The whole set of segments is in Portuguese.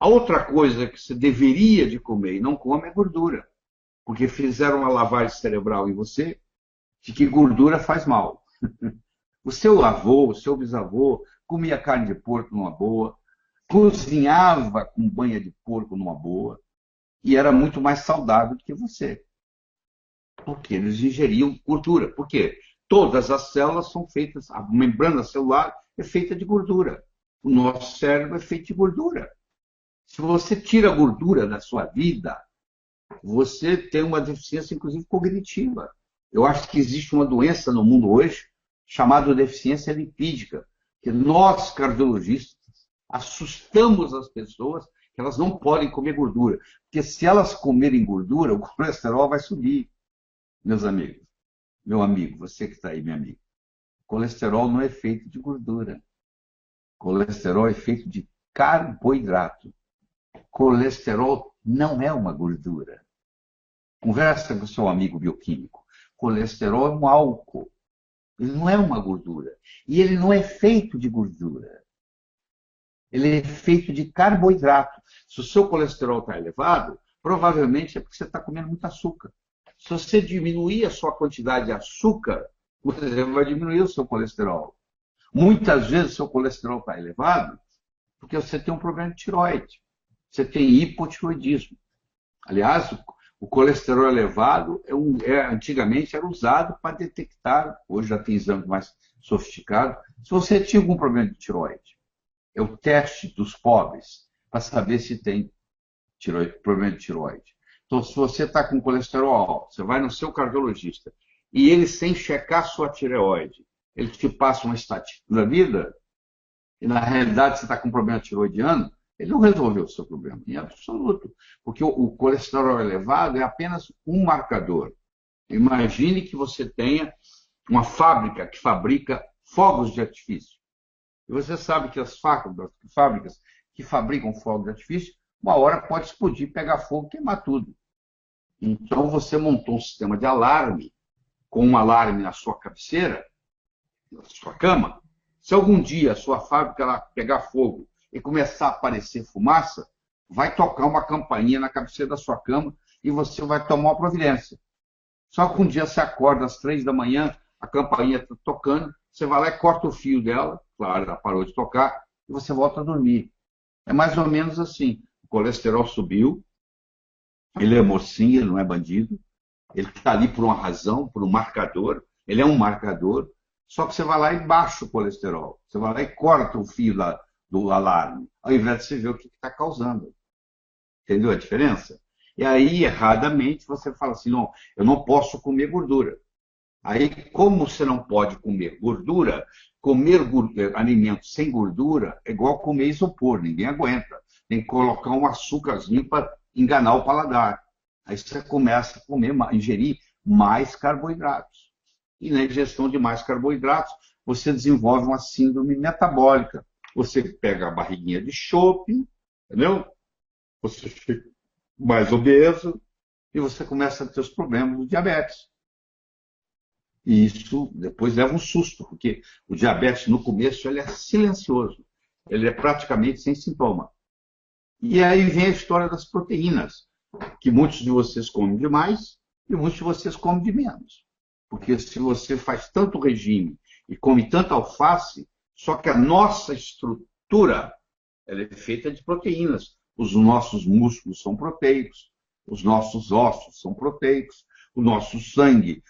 A outra coisa que você deveria de comer e não come é gordura, porque fizeram uma lavagem cerebral em você de que gordura faz mal. O seu avô, o seu bisavô comia carne de porco numa boa, cozinhava com banha de porco numa boa e era muito mais saudável do que você, porque eles ingeriam gordura. Por quê? Todas as células são feitas, a membrana celular é feita de gordura. O nosso cérebro é feito de gordura. Se você tira a gordura da sua vida, você tem uma deficiência, inclusive, cognitiva. Eu acho que existe uma doença no mundo hoje chamada deficiência lipídica, que nós, cardiologistas, assustamos as pessoas que elas não podem comer gordura. Porque se elas comerem gordura, o colesterol vai subir, meus amigos. Meu amigo, você que está aí, meu amigo. Colesterol não é feito de gordura. Colesterol é feito de carboidrato. Colesterol não é uma gordura. Conversa com o seu amigo bioquímico. Colesterol é um álcool. Ele não é uma gordura. E ele não é feito de gordura. Ele é feito de carboidrato. Se o seu colesterol está elevado, provavelmente é porque você está comendo muito açúcar. Se você diminuir a sua quantidade de açúcar, você vai diminuir o seu colesterol. Muitas vezes o seu colesterol está elevado porque você tem um problema de tireoide. Você tem hipotireoidismo. Aliás, o colesterol elevado antigamente era usado para detectar, hoje já tem exame mais sofisticado, se você tinha algum problema de tireoide. É o teste dos pobres para saber se tem problema de tireoide. Então, se você está com colesterol alto, você vai no seu cardiologista e ele, sem checar sua tireoide, ele te passa uma estatina da vida, e na realidade você está com um problema tiroidiano, ele não resolveu o seu problema, em absoluto. Porque o colesterol elevado é apenas um marcador. Imagine que você tenha uma fábrica que fabrica fogos de artifício. E você sabe que as fábricas que fabricam fogos de artifício, uma hora pode explodir, pegar fogo e queimar tudo. Então você montou um sistema de alarme, com um alarme na sua cabeceira, na sua cama. Se algum dia a sua fábrica ela pegar fogo e começar a aparecer fumaça, vai tocar uma campainha na cabeceira da sua cama e você vai tomar uma providência. Só que um dia você acorda às 3 da manhã, a campainha está tocando, você vai lá e corta o fio dela, claro, ela parou de tocar, e você volta a dormir. É mais ou menos assim. O colesterol subiu, ele é mocinho, ele não é bandido, ele está ali por uma razão, por um marcador, ele é um marcador, só que você vai lá e baixa o colesterol. Você vai lá e corta o fio do alarme, ao invés de você ver o que está causando. Entendeu a diferença? E aí, erradamente, você fala assim, não, eu não posso comer gordura. Aí, como você não pode comer alimentos sem gordura é igual comer isopor, ninguém aguenta. Tem que colocar um açúcarzinho para enganar o paladar. Aí você começa a ingerir mais carboidratos. E na ingestão de mais carboidratos, você desenvolve uma síndrome metabólica. Você pega a barriguinha de chope, entendeu? Você fica mais obeso e você começa a ter os problemas do diabetes. E isso depois leva um susto, porque o diabetes no começo ele é silencioso, ele é praticamente sem sintoma. E aí vem a história das proteínas, que muitos de vocês comem demais e muitos de vocês comem de menos. Porque se você faz tanto regime e come tanta alface, só que a nossa estrutura ela é feita de proteínas. Os nossos músculos são proteicos, os nossos ossos são proteicos, o nosso sangue,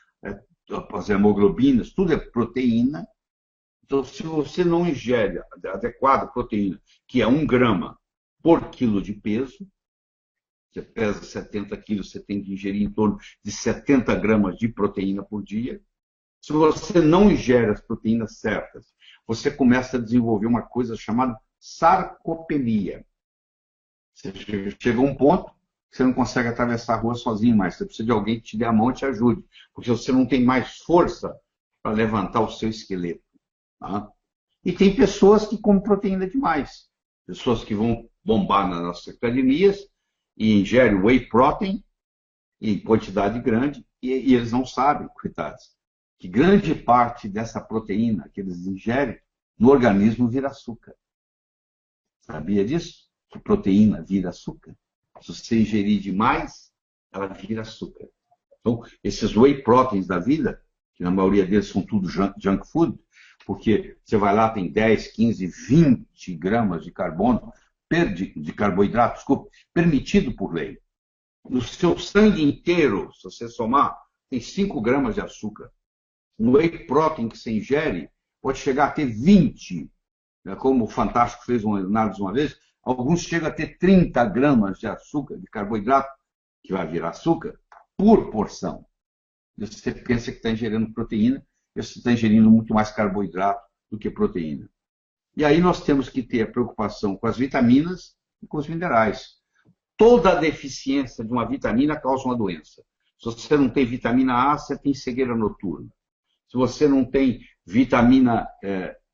as hemoglobinas, tudo é proteína. Então, se você não ingere a adequada proteína, que é 1 grama por quilo de peso, você pesa 70 quilos, você tem que ingerir em torno de 70 gramas de proteína por dia. Se você não ingere as proteínas certas, você começa a desenvolver uma coisa chamada sarcopenia. Você chega a um ponto que você não consegue atravessar a rua sozinho mais. Você precisa de alguém que te dê a mão e te ajude, porque você não tem mais força para levantar o seu esqueleto. Tá? E tem pessoas que comem proteína demais. Pessoas que vão bombar nas nossas academias e ingerem whey protein em quantidade grande e eles não sabem, coitados, que grande parte dessa proteína que eles ingerem no organismo vira açúcar. Sabia disso? que proteína vira açúcar. Se você ingerir demais, ela vira açúcar. Então, esses whey proteins da vida, que na maioria deles são tudo junk food, porque você vai lá, tem 10, 15, 20 gramas de carbono, de carboidrato, desculpa, permitido por lei. No seu sangue inteiro, se você somar, tem 5 gramas de açúcar. No whey protein que você ingere, pode chegar a ter 20. Como o Fantástico fez uma análise uma vez, alguns chegam a ter 30 gramas de açúcar, de carboidrato, que vai virar açúcar, por porção. Você pensa que está ingerindo proteína, e você está ingerindo muito mais carboidrato do que proteína. E aí nós temos que ter a preocupação com as vitaminas e com os minerais. Toda deficiência de uma vitamina causa uma doença. Se você não tem vitamina A, você tem cegueira noturna. Se você não tem vitamina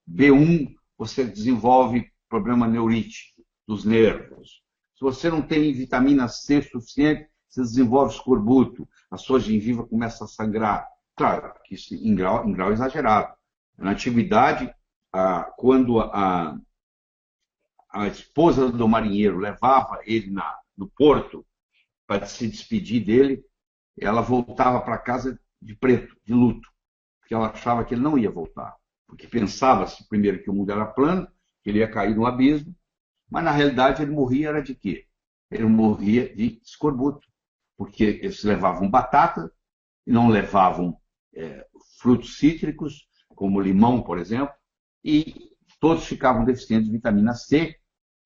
B1, você desenvolve problema neurítico dos nervos. Se você não tem vitamina C suficiente, você desenvolve escorbuto, a sua gengiva começa a sangrar. Claro, que isso em grau exagerado. Na antiguidade, quando a esposa do marinheiro levava ele no porto para se despedir dele, ela voltava para casa de preto, de luto, porque ela achava que ele não ia voltar. Porque pensava-se, primeiro, que o mundo era plano, que ele ia cair no abismo, mas na realidade ele morria era de quê? Ele morria de escorbuto, porque eles levavam batata, não levavam frutos cítricos, como limão, por exemplo, e todos ficavam deficientes de vitamina C,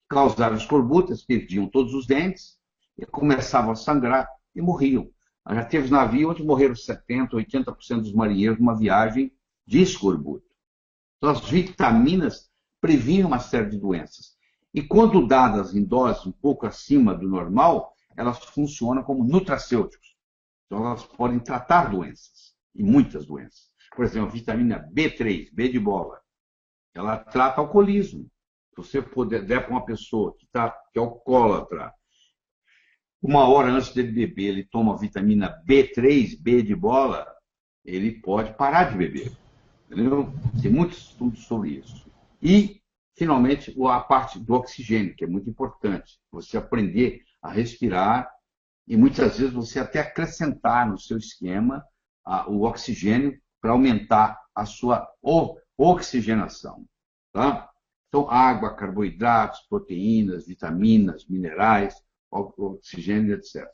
causavam escorbuto, eles perdiam todos os dentes, e começavam a sangrar e morriam. Já teve navio onde morreram 70%, 80% dos marinheiros numa viagem de escorbuto. Então, as vitaminas previnem uma série de doenças. E quando dadas em doses um pouco acima do normal, elas funcionam como nutracêuticos. Então, elas podem tratar doenças, e muitas doenças. Por exemplo, a vitamina B3, B de bola, ela trata alcoolismo. Se você der para uma pessoa que é alcoólatra, 1 hora antes dele beber, ele toma a vitamina B3, B de bola, ele pode parar de beber. Entendeu? Tem muitos estudos sobre isso. E, finalmente, a parte do oxigênio, que é muito importante. Você aprender a respirar e, muitas vezes, você até acrescentar no seu esquema o oxigênio para aumentar a sua oxigenação. Tá? Então, água, carboidratos, proteínas, vitaminas, minerais, oxigênio, etc.